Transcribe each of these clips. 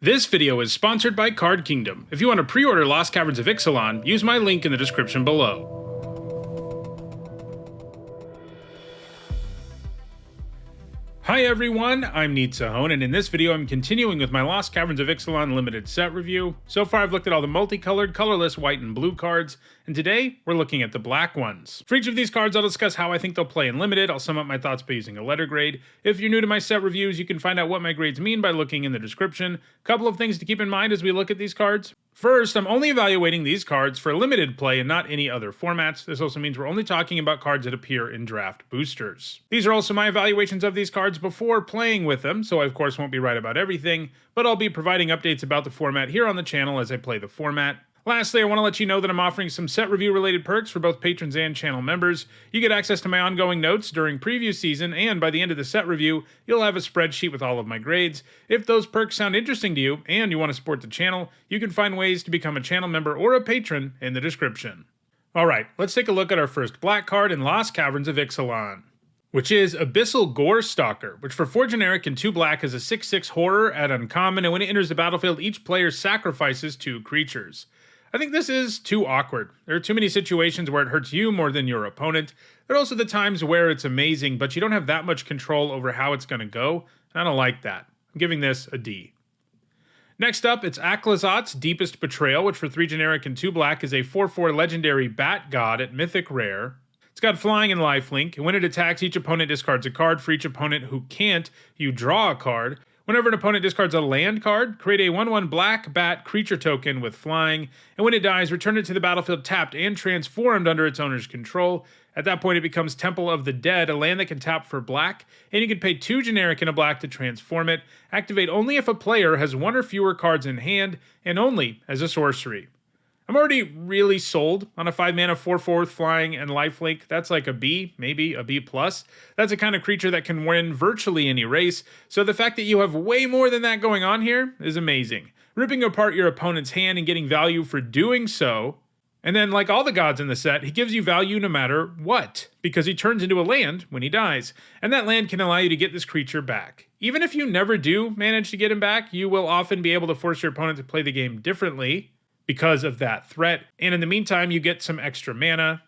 This video is sponsored by Card Kingdom. If you want to pre-order Lost Caverns of Ixalan, use my link in the description below. Hi everyone, I'm Ixalan, and in this video I'm continuing with my Lost Caverns of Ixalan limited set review. So far I've looked at all the multicolored, colorless white and blue cards, and today we're looking at the black ones. For each of these cards I'll discuss how I think they'll play in limited, I'll sum up my thoughts by using a letter grade. If you're new to my set reviews, you can find out what my grades mean by looking in the description. Couple of things to keep in mind as we look at these cards. First, I'm only evaluating these cards for limited play and not any other formats. This also means we're only talking about cards that appear in draft boosters. These are also my evaluations of these cards before playing with them, so I of course won't be right about everything, but I'll be providing updates about the format here on the channel as I play the format. Lastly, I want to let you know that I'm offering some set review related perks for both patrons and channel members. You get access to my ongoing notes during preview season, and by the end of the set review, you'll have a spreadsheet with all of my grades. If those perks sound interesting to you, and you want to support the channel, you can find ways to become a channel member or a patron in the description. Alright, let's take a look at our first black card in Lost Caverns of Ixalan, which is Abyssal Gore Stalker, which for 4 generic and 2 black is a 6/6 horror at uncommon, and when it enters the battlefield, each player sacrifices 2 creatures. I think this is too awkward. There are too many situations where it hurts you more than your opponent. There are also the times where it's amazing, but you don't have that much control over how it's going to go, and I don't like that. I'm giving this a D. Next up, it's Ixalan's Deepest Betrayal, which for 3 generic and 2 black is a 4/4 legendary bat god at Mythic Rare. It's got flying and lifelink, and when it attacks, each opponent discards a card. For each opponent who can't, you draw a card. Whenever an opponent discards a land card, create a 1/1 black bat creature token with flying, and when it dies, return it to the battlefield tapped and transformed under its owner's control. At that point, it becomes Temple of the Dead, a land that can tap for black, and you can pay 2 generic and a black to transform it. Activate only if a player has 1 or fewer cards in hand, and only as a sorcery. I'm already really sold on a 5-mana 4/4 with flying and lifelink. That's like a B, maybe a B+. That's a kind of creature that can win virtually any race, so the fact that you have way more than that going on here is amazing. Ripping apart your opponent's hand and getting value for doing so, and then like all the gods in the set, he gives you value no matter what, because he turns into a land when he dies, and that land can allow you to get this creature back. Even if you never do manage to get him back, you will often be able to force your opponent to play the game differently because of that threat, and in the meantime you get some extra mana,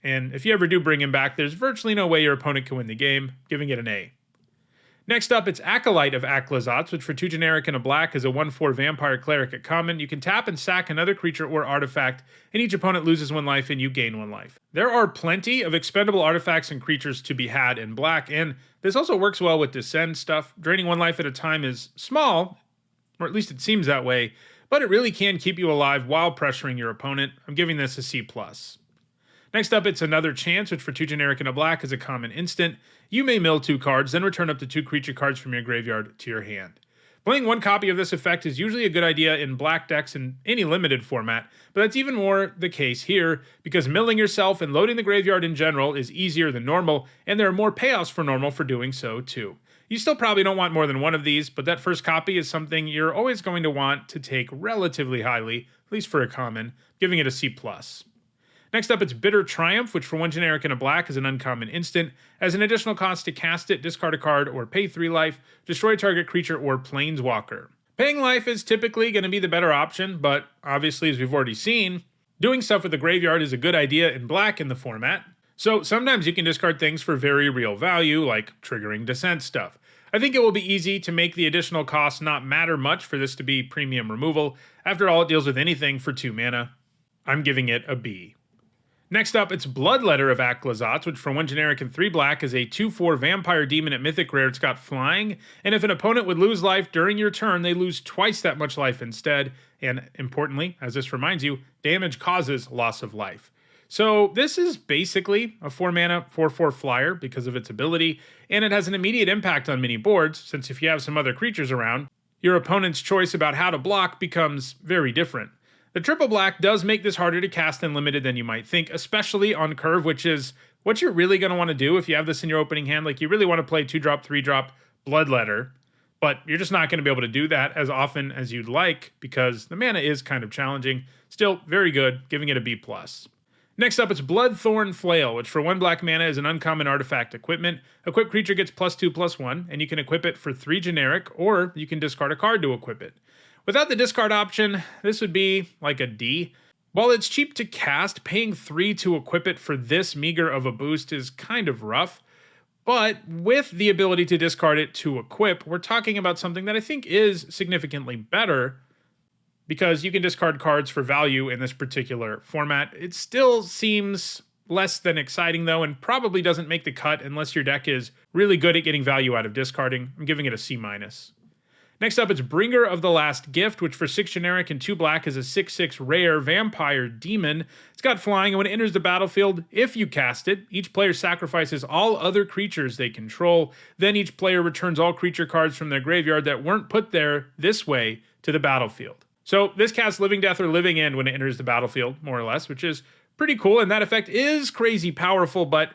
and if you ever do bring him back, there's virtually no way your opponent can win the game, giving it an A. Next up, it's Acolyte of Ixalan, which for 2 generic and a black is a 1/4 vampire cleric at common. You can tap and sack another creature or artifact, and each opponent loses 1 life and you gain 1 life. There are plenty of expendable artifacts and creatures to be had in black, and this also works well with Descend stuff. Draining 1 life at a time is small, or at least it seems that way, but it really can keep you alive while pressuring your opponent. I'm giving this a C+. Next up, it's Another Chance, which for 2 generic and a black is a common instant. You may mill 2 cards, then return up to 2 creature cards from your graveyard to your hand. Playing 1 copy of this effect is usually a good idea in black decks in any limited format, but that's even more the case here, because milling yourself and loading the graveyard in general is easier than normal, and there are more payoffs for normal for doing so too. You still probably don't want more than 1 of these, but that first copy is something you're always going to want to take relatively highly, at least for a common, giving it a C+. Next up, it's Bitter Triumph, which for 1 generic and a black is an uncommon instant. As an additional cost to cast it, discard a card or pay 3 life, destroy a target creature or planeswalker. Paying life is typically going to be the better option, but obviously, as we've already seen, doing stuff with the graveyard is a good idea in black in the format. So sometimes you can discard things for very real value, like triggering Descent stuff. I think it will be easy to make the additional cost not matter much for this to be premium removal. After all, it deals with anything for 2 mana. I'm giving it a B. Next up, it's Bloodletter of Ixalan, which for 1 generic and 3 black is a 2/4 vampire demon at Mythic Rare. It's got flying, and if an opponent would lose life during your turn, they lose twice that much life instead, and importantly, as this reminds you, damage causes loss of life. So this is basically a 4-mana 4/4 flyer because of its ability, and it has an immediate impact on many boards, since if you have some other creatures around, your opponent's choice about how to block becomes very different. The triple black does make this harder to cast in limited than you might think, especially on curve, which is what you're really going to want to do if you have this in your opening hand. Like, you really want to play 2-drop, 3-drop Bloodletter, but you're just not going to be able to do that as often as you'd like because the mana is kind of challenging. Still very good, giving it a B+. Next up, it's Bloodthorn Flail, which for 1 black mana is an uncommon artifact equipment. Equipped creature gets +2/+1, and you can equip it for 3 generic, or you can discard a card to equip it. Without the discard option, this would be like a D. While it's cheap to cast, paying 3 to equip it for this meager of a boost is kind of rough. But with the ability to discard it to equip, we're talking about something that I think is significantly better, because you can discard cards for value in this particular format. It still seems less than exciting though, and probably doesn't make the cut unless your deck is really good at getting value out of discarding. I'm giving it a C-. Next up, it's Bringer of the Last Gift, which for 6 generic and 2 black is a 6/6 rare vampire demon. It's got flying, and when it enters the battlefield, if you cast it, each player sacrifices all other creatures they control. Then each player returns all creature cards from their graveyard that weren't put there this way to the battlefield. So this casts Living Death or Living End when it enters the battlefield, more or less, which is pretty cool, and that effect is crazy powerful, but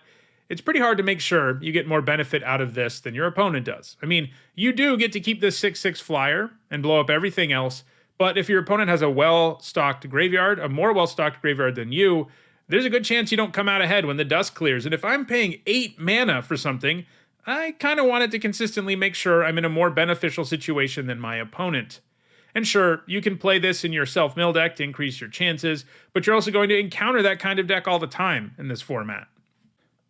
it's pretty hard to make sure you get more benefit out of this than your opponent does. I mean, you do get to keep this 6/6 flyer and blow up everything else, but if your opponent has a well-stocked graveyard, a more well-stocked graveyard than you, there's a good chance you don't come out ahead when the dust clears. And if I'm paying 8 mana for something, I kind of want it to consistently make sure I'm in a more beneficial situation than my opponent. And sure, you can play this in your self-mill deck to increase your chances, but you're also going to encounter that kind of deck all the time in this format.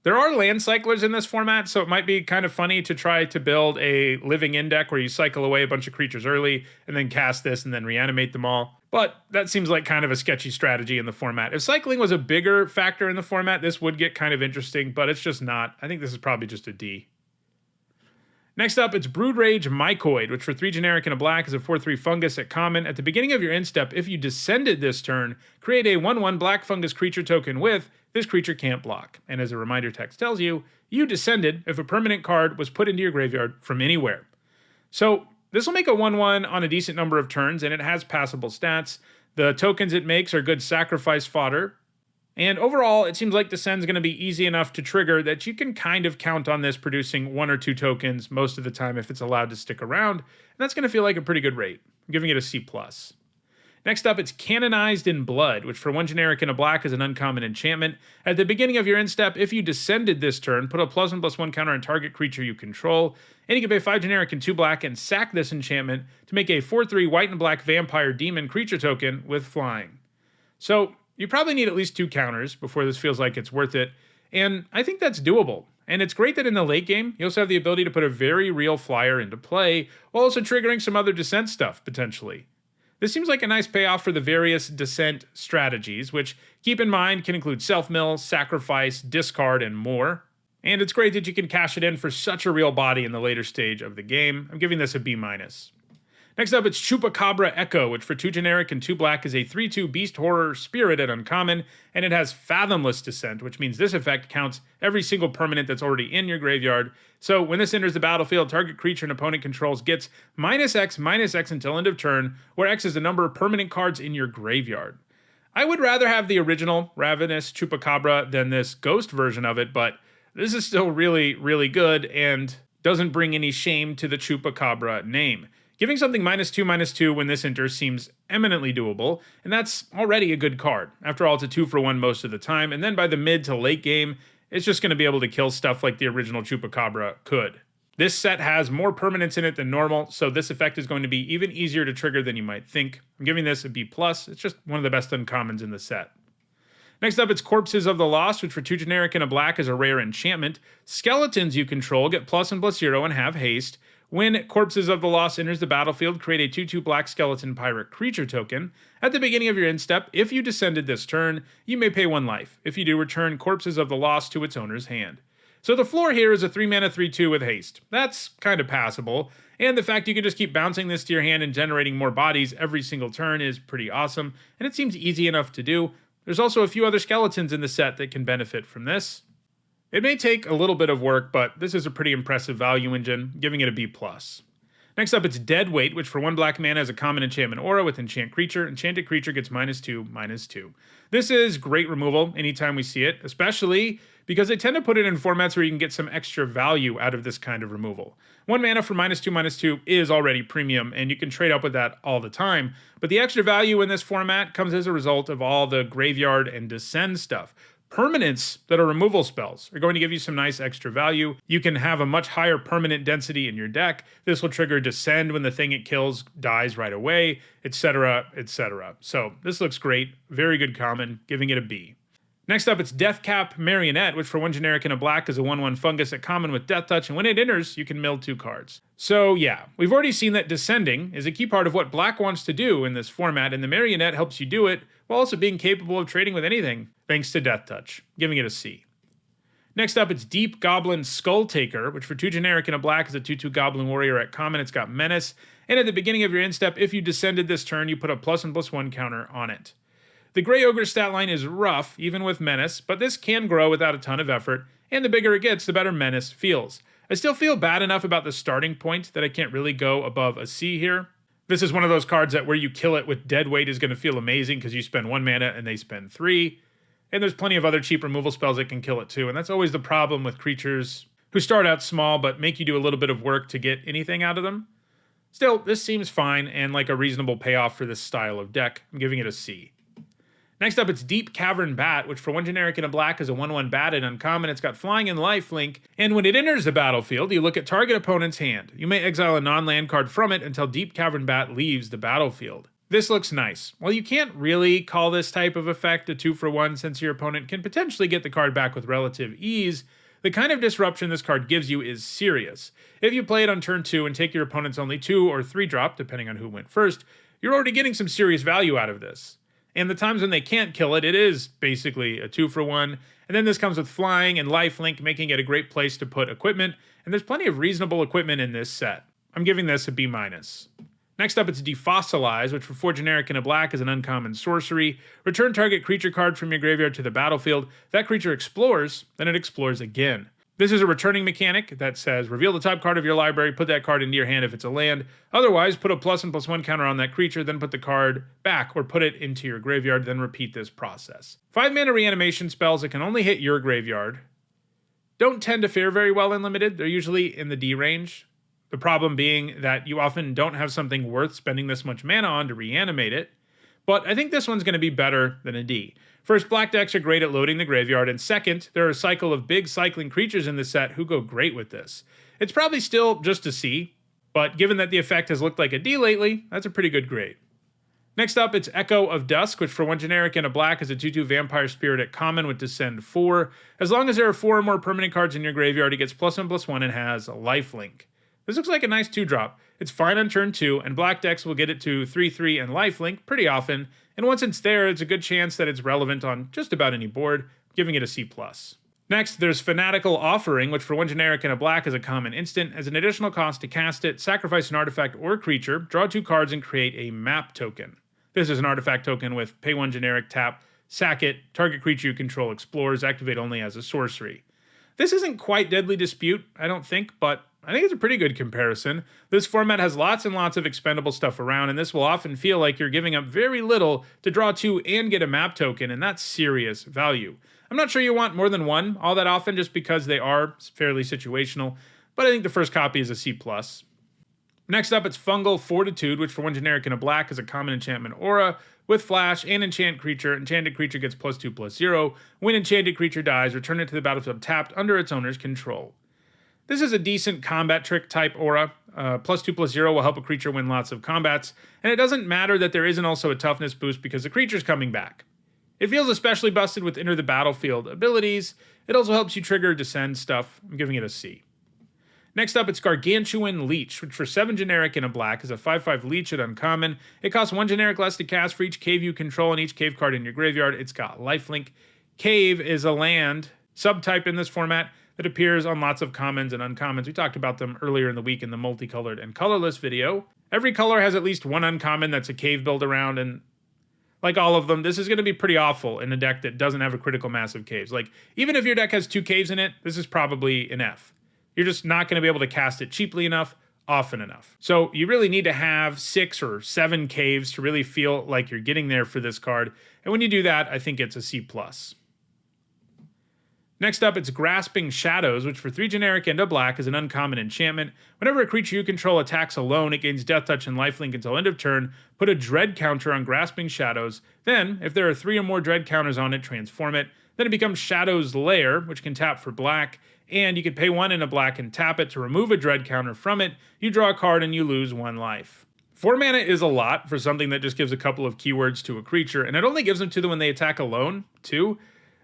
There are land cyclers in this format, so it might be kind of funny to try to build a Living End deck where you cycle away a bunch of creatures early and then cast this and then reanimate them all. But that seems like kind of a sketchy strategy in the format. If cycling was a bigger factor in the format, this would get kind of interesting, but it's just not. I think this is probably just a D. Next up, it's Broodrage Mycoid, which for 3 generic and a black is a 4/3 fungus at common. At the beginning of your end step, if you descended this turn, create a 1/1 black fungus creature token with this creature can't block. And as a reminder text tells you, you descended if a permanent card was put into your graveyard from anywhere. So this will make a 1/1 on a decent number of turns, and it has passable stats. The tokens it makes are good sacrifice fodder. And overall, it seems like Descend's going to be easy enough to trigger that you can kind of count on this producing 1 or 2 tokens most of the time if it's allowed to stick around, and that's going to feel like a pretty good rate. I'm giving it a C+. Next up, it's Canonized in Blood, which for 1 generic and a black is an uncommon enchantment. At the beginning of your end step, if you descended this turn, put a +1/+1 counter on target creature you control, and you can pay 5 generic and 2 black and sack this enchantment to make a 4/3 white and black vampire demon creature token with flying. So you probably need at least 2 counters before this feels like it's worth it, and I think that's doable. And it's great that in the late game, you also have the ability to put a very real flyer into play, while also triggering some other Descent stuff, potentially. This seems like a nice payoff for the various Descent strategies, which, keep in mind, can include self-mill, sacrifice, discard, and more. And it's great that you can cash it in for such a real body in the later stage of the game. I'm giving this a B-. Next up, it's Chupacabra Echo, which for 2 generic and 2 black is a 3/2 beast horror spirit at uncommon, and it has Fathomless Descent, which means this effect counts every single permanent that's already in your graveyard. So when this enters the battlefield, target creature an opponent controls gets -X until end of turn, where X is the number of permanent cards in your graveyard. I would rather have the original Ravenous Chupacabra than this ghost version of it, but this is still really, really good and doesn't bring any shame to the Chupacabra name. Giving something -2/2 when this enters seems eminently doable, and that's already a good card. After all, it's a 2-for-1 most of the time, and then by the mid to late game, it's just going to be able to kill stuff like the original Chupacabra could. This set has more permanents in it than normal, so this effect is going to be even easier to trigger than you might think. I'm giving this a B+. It's just one of the best uncommons in the set. Next up, it's Corpses of the Lost, which for 2 generic and a black is a rare enchantment. Skeletons you control get +1/+0 and have haste. When Corpses of the Lost enters the battlefield, create a 2/2 black skeleton pirate creature token. At the beginning of your end step, if you descended this turn, you may pay 1 life. If you do, return Corpses of the Lost to its owner's hand. So the floor here is a 3-mana 3/2 with haste. That's kind of passable, and the fact you can just keep bouncing this to your hand and generating more bodies every single turn is pretty awesome, and it seems easy enough to do. There's also a few other skeletons in the set that can benefit from this. It may take a little bit of work, but this is a pretty impressive value engine, giving it a B+. Next up, it's Deadweight, which for 1 black mana is a common enchantment aura with enchant creature. Enchanted creature gets -2/-2. This is great removal anytime we see it, especially because they tend to put it in formats where you can get some extra value out of this kind of removal. 1 mana for -2/-2 is already premium, and you can trade up with that all the time, but the extra value in this format comes as a result of all the graveyard and descend stuff. Permanents that are removal spells are going to give you some nice extra value. You can have a much higher permanent density in your deck. This will trigger Descend when the thing it kills dies right away, etc., etc. So this looks great. Very good common, giving it a B. Next up, it's Deathcap Marionette, which for 1 generic and a black is a 1/1 fungus at common with Death Touch, and when it enters, you can mill 2 cards. So yeah, we've already seen that Descending is a key part of what black wants to do in this format, and the Marionette helps you do it, while also being capable of trading with anything, thanks to Death Touch, giving it a C. Next up, it's Deep Goblin Skull Taker, which for 2 generic and a black is a 2/2 Goblin Warrior at common. It's got Menace, and at the beginning of your end step, if you descended this turn, you put a +1/+1 counter on it. The Grey Ogre stat line is rough, even with Menace, but this can grow without a ton of effort, and the bigger it gets, the better Menace feels. I still feel bad enough about the starting point that I can't really go above a C here. This is one of those cards that where you kill it with dead weight is going to feel amazing because you spend 1 mana and they spend 3. And there's plenty of other cheap removal spells that can kill it too, and that's always the problem with creatures who start out small but make you do a little bit of work to get anything out of them. Still, this seems fine and like a reasonable payoff for this style of deck. I'm giving it a C. Next up, it's Deep Cavern Bat, which for 1 generic and a black is a 1/1 bat at uncommon. It's got flying and lifelink, and when it enters the battlefield, you look at target opponent's hand. You may exile a non-land card from it until Deep Cavern Bat leaves the battlefield. This looks nice. While you can't really call this type of effect a 2-for-1 since your opponent can potentially get the card back with relative ease, the kind of disruption this card gives you is serious. If you play it on turn 2 and take your opponent's only 2 or 3 drop, depending on who went first, you're already getting some serious value out of this. And the times when they can't kill it, it is basically a 2-for-1. And then this comes with flying and lifelink, making it a great place to put equipment. And there's plenty of reasonable equipment in this set. I'm giving this a B-. Next up, it's Defossilize, which for 4 generic and a black is an uncommon sorcery. Return target creature card from your graveyard to the battlefield. That creature explores, then it explores again. This is a returning mechanic that says, reveal the top card of your library, put that card into your hand if it's a land. Otherwise, put a +1/+1 counter on that creature, then put the card back or put it into your graveyard, then repeat this process. 5 mana reanimation spells that can only hit your graveyard don't tend to fare very well in Limited. They're usually in the D range. The problem being that you often don't have something worth spending this much mana on to reanimate it. But I think this one's going to be better than a D. First, black decks are great at loading the graveyard, and second, there are a cycle of big cycling creatures in the set who go great with this. It's probably still just a C, but given that the effect has looked like a D lately, that's a pretty good grade. Next up, it's Echo of Dusk, which for 1 generic and a black is a 2/2 Vampire Spirit at common with Descend 4. As long as there are 4 or more permanent cards in your graveyard, it gets +1/+1 and has a lifelink. This looks like a nice 2-drop. It's fine on turn 2, and black decks will get it to 3/3 and lifelink pretty often, and once it's there, it's a good chance that it's relevant on just about any board, giving it a C+. Next, there's Fanatical Offering, which for 1 generic and a black is a common instant. As an additional cost to cast it, sacrifice an artifact or creature, draw 2 cards, and create a map token. This is an artifact token with pay 1 generic, tap, sack it, target creature you control explores, activate only as a sorcery. This isn't quite Deadly Dispute, I don't think, but I think it's a pretty good comparison. This format has lots and lots of expendable stuff around, and this will often feel like you're giving up very little to draw 2 and get a map token, and that's serious value. I'm not sure you want more than 1 all that often just because they are fairly situational, but I think the first copy is a C+. Next up, it's Fungal Fortitude, which for 1 generic and a black is a common enchantment aura with flash and enchant creature. Enchanted creature gets +2/+0. When enchanted creature dies, return it to the battlefield tapped under its owner's control. This is a decent combat trick type aura. +2/+0 will help a creature win lots of combats, and it doesn't matter that there isn't also a toughness boost because the creature's coming back. It feels especially busted with enter the battlefield abilities. It also helps you trigger descend stuff. I'm giving it a C. Next up, it's Gargantuan Leech, which for 7 generic and a black is a 5/5 leech at uncommon. It costs 1 generic less to cast for each cave you control and each cave card in your graveyard. It's got lifelink. Cave is a land subtype in this format that appears on lots of commons and uncommons. We talked about them earlier in the week in the multicolored and colorless video. Every color has at least 1 uncommon that's a cave build around, and like all of them, this is going to be pretty awful in a deck that doesn't have a critical mass of caves. Like, even if your deck has 2 caves in it, this is probably an F. You're just not going to be able to cast it cheaply enough, often enough. So you really need to have 6 or 7 caves to really feel like you're getting there for this card. And when you do that, I think it's a C+. Next up, it's Grasping Shadows, which for 3 generic and a black is an uncommon enchantment. Whenever a creature you control attacks alone, it gains Death Touch and lifelink until end of turn. Put a Dread counter on Grasping Shadows. Then, if there are 3 or more Dread counters on it, transform it. Then it becomes Shadow's Lair, which can tap for black, and you could pay 1 in a black and tap it to remove a dread counter from it. You draw a card and you lose 1 life. 4 mana is a lot for something that just gives a couple of keywords to a creature, and it only gives them to them when they attack alone, too.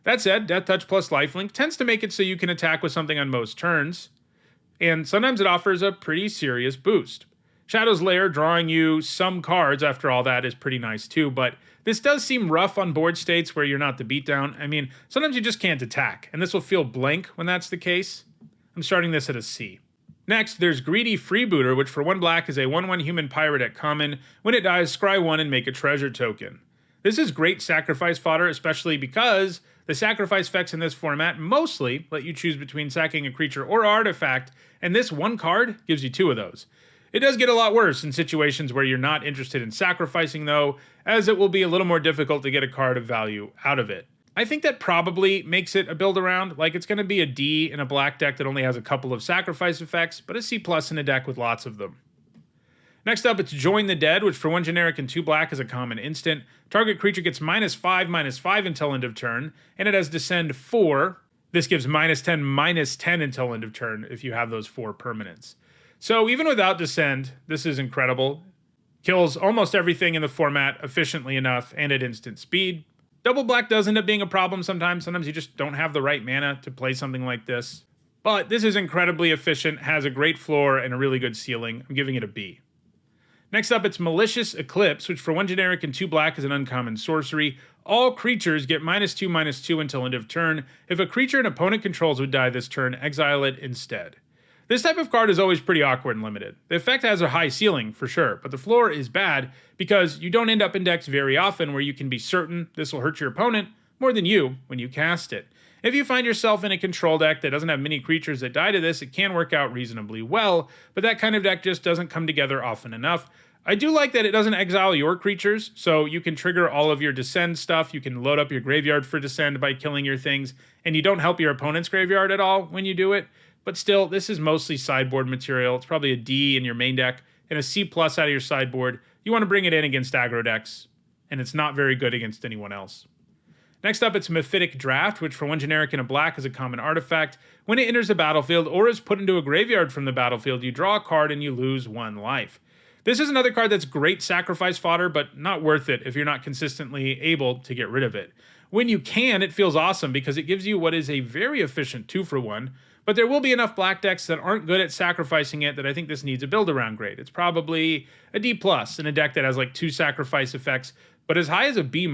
That said, Death Touch plus Lifelink tends to make it so you can attack with something on most turns, and sometimes it offers a pretty serious boost. Shadow's Lair drawing you some cards after all that is pretty nice too, but this does seem rough on board states where you're not the beatdown. I mean, sometimes you just can't attack, and this will feel blank when that's the case. I'm starting this at a C. Next, there's Greedy Freebooter, which for 1 black is a 1/1 human pirate at common. When it dies, scry 1 and make a treasure token. This is great sacrifice fodder, especially because the sacrifice effects in this format mostly let you choose between sacking a creature or artifact, and this 1 card gives you 2 of those. It does get a lot worse in situations where you're not interested in sacrificing though, as it will be a little more difficult to get a card of value out of it. I think that probably makes it a build around, like it's going to be a D in a black deck that only has a couple of sacrifice effects, but a C+ in a deck with lots of them. Next up, it's Join the Dead, which for 1 generic and 2 black is a common instant. Target creature gets -5/-5 until end of turn, and it has Descend 4. This gives -10/-10 until end of turn if you have those 4 permanents. So even without Descend, this is incredible. Kills almost everything in the format efficiently enough and at instant speed. Double black does end up being a problem sometimes. Sometimes you just don't have the right mana to play something like this. But this is incredibly efficient, has a great floor and a really good ceiling. I'm giving it a B. Next up, it's Malicious Eclipse, which for 1 generic and 2 black is an uncommon sorcery. All creatures get -2/-2 until end of turn. If a creature an opponent controls would die this turn, exile it instead. This type of card is always pretty awkward and limited. The effect has a high ceiling, for sure, but the floor is bad because you don't end up in decks very often where you can be certain this will hurt your opponent more than you when you cast it. If you find yourself in a control deck that doesn't have many creatures that die to this, it can work out reasonably well, but that kind of deck just doesn't come together often enough. I do like that it doesn't exile your creatures, so you can trigger all of your Descend stuff, you can load up your graveyard for Descend by killing your things, and you don't help your opponent's graveyard at all when you do it. But still, this is mostly sideboard material. It's probably a D in your main deck and a C+ out of your sideboard. You want to bring it in against aggro decks, and it's not very good against anyone else. Next up, it's Mythic Draft, which for 1 generic and a black is a common artifact. When it enters the battlefield or is put into a graveyard from the battlefield, you draw a card and you lose 1 life. This is another card that's great sacrifice fodder, but not worth it if you're not consistently able to get rid of it. When you can, it feels awesome because it gives you what is a very efficient 2-for-1, but there will be enough black decks that aren't good at sacrificing it that I think this needs a build around grade. It's probably a D+ in a deck that has like 2 sacrifice effects, but as high as a B-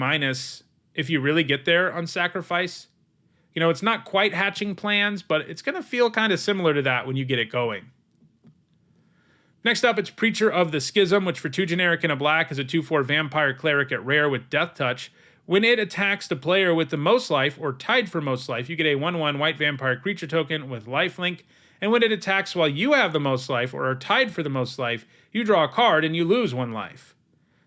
if you really get there on sacrifice. You know, it's not quite hatching plans, but it's going to feel kind of similar to that when you get it going. Next up, it's Preacher of the Schism, which for 2 generic and a black is a 2/4 vampire cleric at rare with Death Touch. When it attacks the player with the most life or tied for most life, you get a 1/1 white vampire creature token with lifelink. And when it attacks while you have the most life or are tied for the most life, you draw a card and you lose 1 life.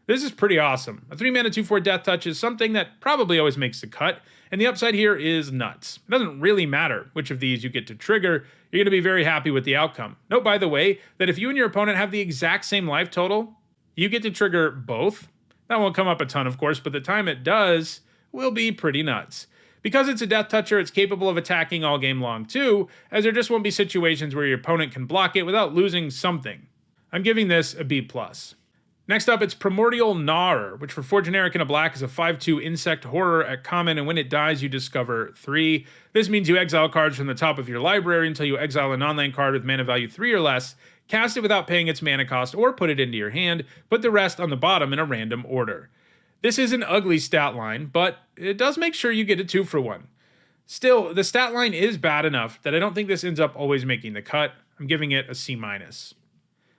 This is pretty awesome. A 3-mana 2/4 Death Touch is something that probably always makes the cut, and the upside here is nuts. It doesn't really matter which of these you get to trigger, you're going to be very happy with the outcome. Note, by the way, that if you and your opponent have the exact same life total, you get to trigger both. That won't come up a ton, of course, but the time it does will be pretty nuts. Because it's a Death Toucher, it's capable of attacking all game long too, as there just won't be situations where your opponent can block it without losing something. I'm giving this a B+. Next up, it's Primordial Gnawer, which for 4 generic and a black is a 5/2 insect horror at common, and when it dies, you discover 3. This means you exile cards from the top of your library until you exile a non-land card with mana value 3 or less, cast it without paying its mana cost, or put it into your hand, put the rest on the bottom in a random order. This is an ugly stat line, but it does make sure you get a 2-for-1. Still, the stat line is bad enough that I don't think this ends up always making the cut. I'm giving it a C-.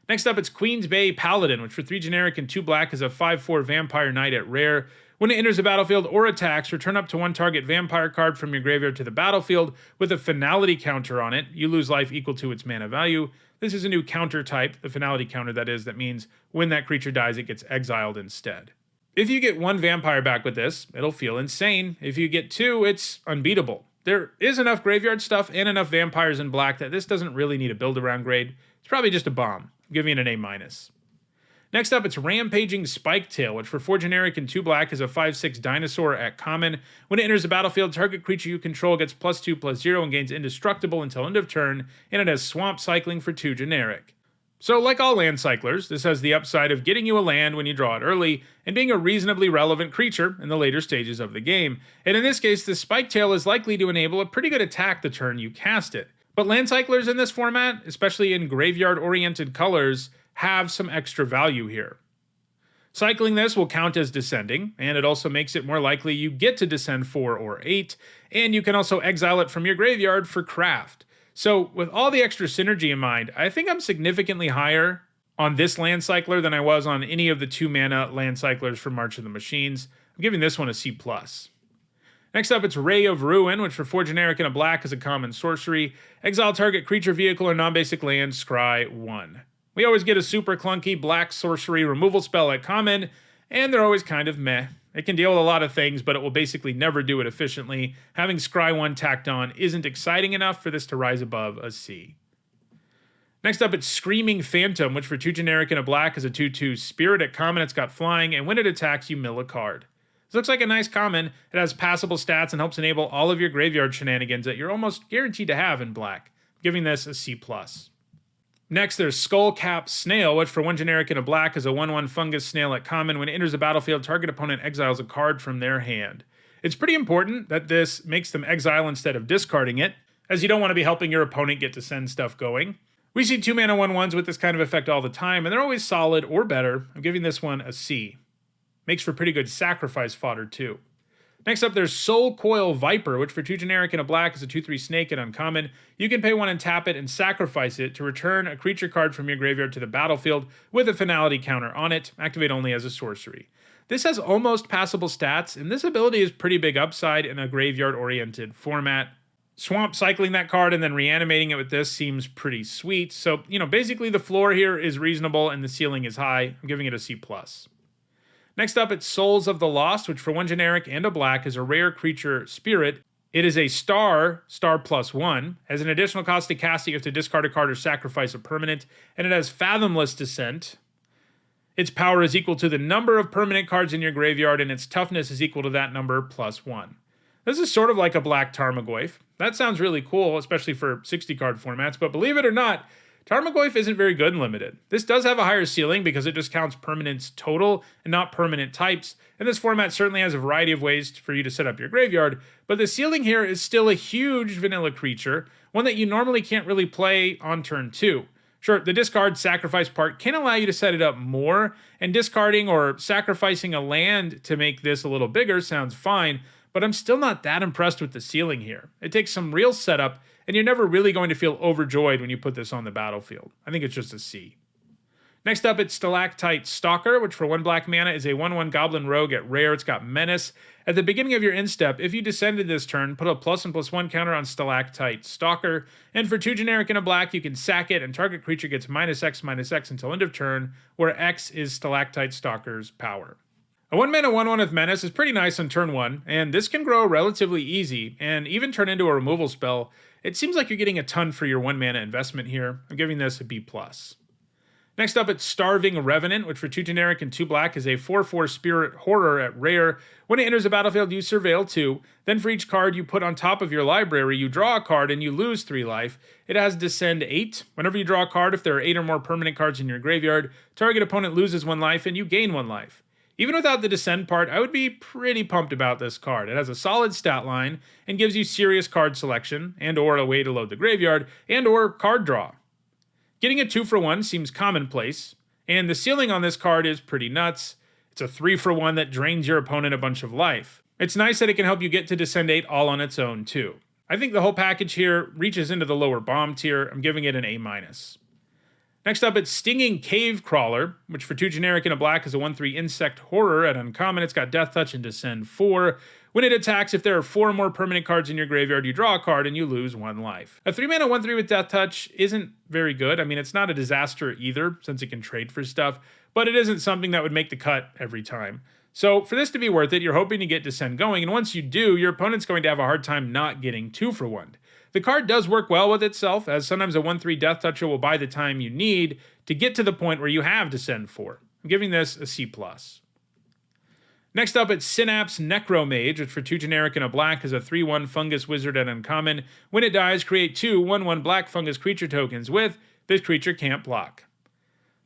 Next up, it's Queen's Bay Paladin, which for 3 generic and 2 black is a 5/4 vampire knight at rare. When it enters the battlefield or attacks, return up to 1 target vampire card from your graveyard to the battlefield with a finality counter on it. You lose life equal to its mana value. This is a new counter type, the finality counter that is, that means when that creature dies, it gets exiled instead. If you get 1 vampire back with this, it'll feel insane. If you get 2, it's unbeatable. There is enough graveyard stuff and enough vampires in black that this doesn't really need a build around grade. It's probably just a bomb. I'm giving it an A-. Next up, it's Rampaging Spiketail, which for 4 generic and 2 black is a 5/6 dinosaur at common. When it enters the battlefield, target creature you control gets +2/+0 and gains indestructible until end of turn, and it has Swamp Cycling for 2 generic. So like all land cyclers, this has the upside of getting you a land when you draw it early, and being a reasonably relevant creature in the later stages of the game. And in this case, the Spiketail is likely to enable a pretty good attack the turn you cast it. But land cyclers in this format, especially in graveyard-oriented colors, have some extra value here. Cycling this will count as descending, and it also makes it more likely you get to descend 4 or 8, and you can also exile it from your graveyard for craft. So with all the extra synergy in mind, I think I'm significantly higher on this land cycler than I was on any of the 2-mana land cyclers from March of the Machines. I'm giving this one a C+. Next up, it's Ray of Ruin, which for 4 generic and a black is a common sorcery. Exile target creature, vehicle, or non-basic land, scry 1. We always get a super clunky black sorcery removal spell at common, and they're always kind of meh. It can deal with a lot of things, but it will basically never do it efficiently. Having scry 1 tacked on isn't exciting enough for this to rise above a C. Next up, it's Screaming Phantom, which for 2 generic and a black is a 2/2 spirit at common. It's got flying, and when it attacks, you mill a card. This looks like a nice common. It has passable stats and helps enable all of your graveyard shenanigans that you're almost guaranteed to have in black, giving this a C+. Next, there's Skullcap Snail, which for 1 generic and a black is a 1/1 fungus snail at common. When it enters the battlefield, target opponent exiles a card from their hand. It's pretty important that this makes them exile instead of discarding it, as you don't want to be helping your opponent get to send stuff going. We see 2-mana 1/1s with this kind of effect all the time, and they're always solid or better. I'm giving this one a C. Makes for pretty good sacrifice fodder too. Next up, there's Soul Coil Viper, which for 2 generic and a black is a 2/3 snake at uncommon. You can pay 1 and tap it and sacrifice it to return a creature card from your graveyard to the battlefield with a finality counter on it, activate only as a sorcery. This has almost passable stats, and this ability is pretty big upside in a graveyard-oriented format. Swamp cycling that card and then reanimating it with this seems pretty sweet. So, basically the floor here is reasonable and the ceiling is high. I'm giving it a C+. Next up, it's Souls of the Lost, which for 1 generic and a black is a rare creature spirit. It is a star +1. Has an additional cost to cast it, you have to discard a card or sacrifice a permanent, and it has Fathomless Descent. Its power is equal to the number of permanent cards in your graveyard, and its toughness is equal to that number +1. This is sort of like a black Tarmogoyf. That sounds really cool, especially for 60-card formats, but believe it or not, Tarmogoyf isn't very good in Limited. This does have a higher ceiling because it just counts permanents total and not permanent types, and this format certainly has a variety of ways for you to set up your graveyard, but the ceiling here is still a huge vanilla creature, one that you normally can't really play on turn 2. Sure, the discard sacrifice part can allow you to set it up more, and discarding or sacrificing a land to make this a little bigger sounds fine, but I'm still not that impressed with the ceiling here. It takes some real setup, and you're never really going to feel overjoyed when you put this on the battlefield. I think it's just a C. Next up, it's Stalactite Stalker, which for 1 black mana is a 1/1 Goblin Rogue at rare. It's got Menace. At the beginning of your end step, if you descended this turn, put a +1/+1 counter on Stalactite Stalker, and for 2 generic and a black, you can sack it, and target creature gets -X/-X until end of turn, where X is Stalactite Stalker's power. A 1-mana 1/1 with Menace is pretty nice on turn 1, and this can grow relatively easy, and even turn into a removal spell. It seems like you're getting a ton for your 1-mana investment here. I'm giving this a B+. Next up, it's Starving Revenant, which for 2 generic and 2 black is a 4/4 Spirit Horror at rare. When it enters the battlefield, you surveil 2. Then for each card you put on top of your library, you draw a card and you lose 3 life. It has Descend 8. Whenever you draw a card, if there are 8 or more permanent cards in your graveyard, target opponent loses 1 life and you gain 1 life. Even without the Descend part, I would be pretty pumped about this card. It has a solid stat line and gives you serious card selection and or a way to load the graveyard and or card draw. Getting a 2-for-1 seems commonplace, and the ceiling on this card is pretty nuts. It's a 3-for-1 that drains your opponent a bunch of life. It's nice that it can help you get to Descend 8 all on its own too. I think the whole package here reaches into the lower bomb tier. I'm giving it an A-. Next up, it's Stinging Cave Crawler, which for 2 generic and a black is a 1/3 Insect Horror at uncommon. It's got Death Touch and Descend 4. When it attacks, if there are 4 or more permanent cards in your graveyard, you draw a card and you lose 1 life. A 3-mana 1/3 with Death Touch isn't very good. I mean, it's not a disaster either, since it can trade for stuff, but it isn't something that would make the cut every time. So for this to be worth it, you're hoping to get Descend going, and once you do, your opponent's going to have a hard time not getting 2-for-1. The card does work well with itself, as sometimes a 1/3 Death Toucher will buy the time you need to get to the point where you have Descend 4. I'm giving this a C+. Next up, it's Synapse Necromage, which for 2 generic and a black is a 3/1 fungus wizard at uncommon. When it dies, create 2 1/1 black fungus creature tokens with this creature can't block.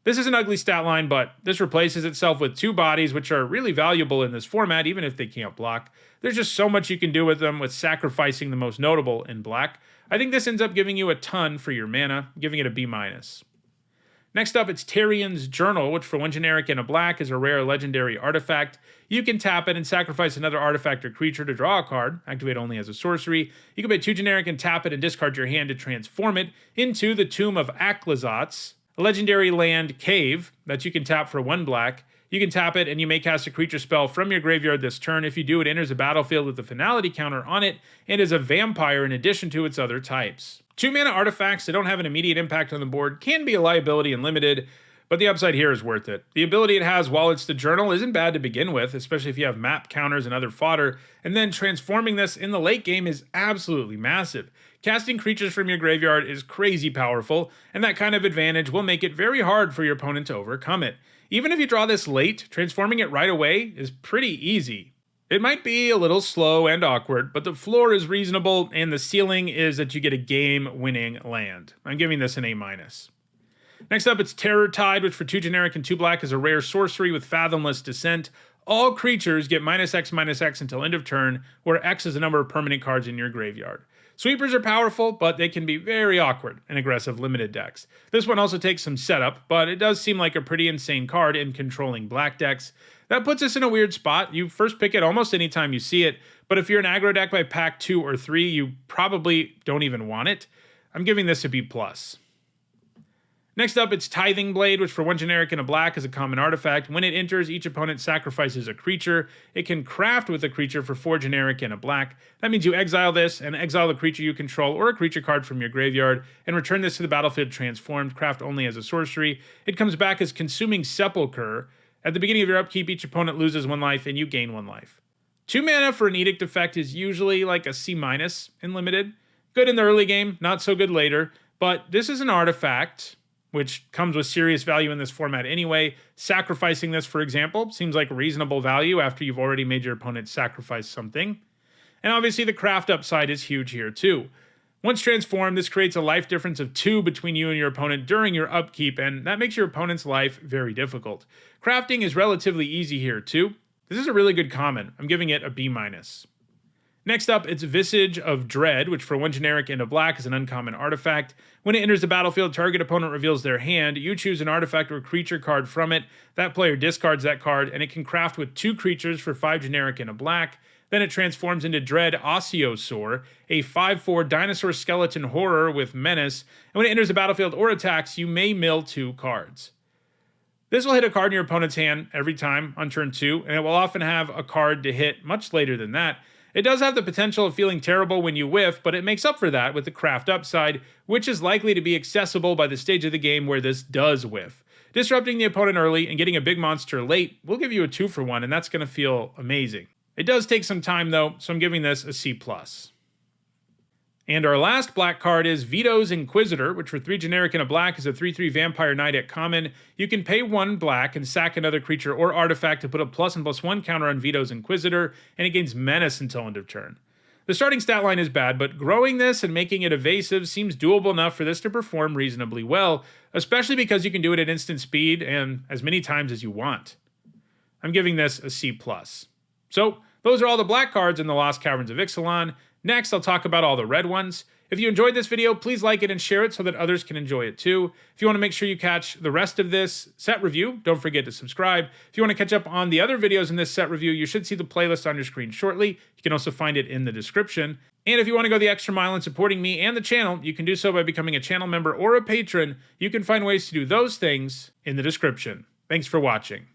This is an ugly stat line, but this replaces itself with 2 bodies, which are really valuable in this format, even if they can't block. There's just so much you can do with them, with sacrificing the most notable in black. I think this ends up giving you a ton for your mana, giving it a B-. Next up, it's Tarian's Journal, which for 1 generic and a black is a rare legendary artifact. You can tap it and sacrifice another artifact or creature to draw a card, activate only as a sorcery. You can pay 2 generic and tap it and discard your hand to transform it into the Tomb of Aklazotz, a legendary land cave that you can tap for 1 black. You can tap it and you may cast a creature spell from your graveyard this turn. If you do, it enters the battlefield with the finality counter on it and is a vampire in addition to its other types. 2 mana artifacts that don't have an immediate impact on the board can be a liability and limited, but the upside here is worth it. The ability it has while it's the journal isn't bad to begin with, especially if you have map counters and other fodder, and then transforming this in the late game is absolutely massive. Casting creatures from your graveyard is crazy powerful, and that kind of advantage will make it very hard for your opponent to overcome it. Even if you draw this late, transforming it right away is pretty easy. It might be a little slow and awkward, but the floor is reasonable, and the ceiling is that you get a game-winning land. I'm giving this an A-. Next up, it's Terror Tide, which for 2 generic and 2 black is a rare sorcery with Fathomless Descent. All creatures get -X/-X until end of turn, where X is the number of permanent cards in your graveyard. Sweepers are powerful, but they can be very awkward in aggressive limited decks. This one also takes some setup, but it does seem like a pretty insane card in controlling black decks. That puts us in a weird spot. You first pick it almost anytime you see it, but if you're an aggro deck by pack 2 or 3, you probably don't even want it. I'm giving this a B+. Next up, it's Tithing Blade, which for 1 generic and a black is a common artifact. When it enters, each opponent sacrifices a creature. It can craft with a creature for 4 generic and a black. That means you exile this and exile the creature you control or a creature card from your graveyard and return this to the battlefield transformed, craft only as a sorcery. It comes back as Consuming Sepulchre. At the beginning of your upkeep, each opponent loses 1 life and you gain 1 life. 2 mana for an Edict effect is usually like a C- in limited. Good in the early game, not so good later, but this is an artifact which comes with serious value in this format anyway. Sacrificing this, for example, seems like reasonable value after you've already made your opponent sacrifice something. And obviously the craft upside is huge here too. Once transformed, this creates a life difference of 2 between you and your opponent during your upkeep, and that makes your opponent's life very difficult. Crafting is relatively easy here too. This is a really good common. I'm giving it a B-. Next up, it's Visage of Dread, which for 1 generic and a black is an uncommon artifact. When it enters the battlefield, target opponent reveals their hand. You choose an artifact or creature card from it. That player discards that card, and it can craft with 2 creatures for 5 generic and a black. Then it transforms into Dread Osiosaur, a 5/4 dinosaur skeleton horror with menace. And when it enters the battlefield or attacks, you may mill 2 cards. This will hit a card in your opponent's hand every time on turn 2, and it will often have a card to hit much later than that. It does have the potential of feeling terrible when you whiff, but it makes up for that with the craft upside, which is likely to be accessible by the stage of the game where this does whiff. Disrupting the opponent early and getting a big monster late will give you a 2-for-1, and that's going to feel amazing. It does take some time though, so I'm giving this a C+. And our last black card is Vito's Inquisitor, which for 3 generic and a black is a 3/3 Vampire Knight at common. You can pay 1 black and sack another creature or artifact to put a +1/+1 counter on Vito's Inquisitor, and it gains menace until end of turn. The starting stat line is bad, but growing this and making it evasive seems doable enough for this to perform reasonably well, especially because you can do it at instant speed and as many times as you want. I'm giving this a C+. So, those are all the black cards in the Lost Caverns of Ixalan. Next, I'll talk about all the red ones. If you enjoyed this video, please like it and share it so that others can enjoy it too. If you want to make sure you catch the rest of this set review, don't forget to subscribe. If you want to catch up on the other videos in this set review, you should see the playlist on your screen shortly. You can also find it in the description. And if you want to go the extra mile in supporting me and the channel, you can do so by becoming a channel member or a patron. You can find ways to do those things in the description. Thanks for watching.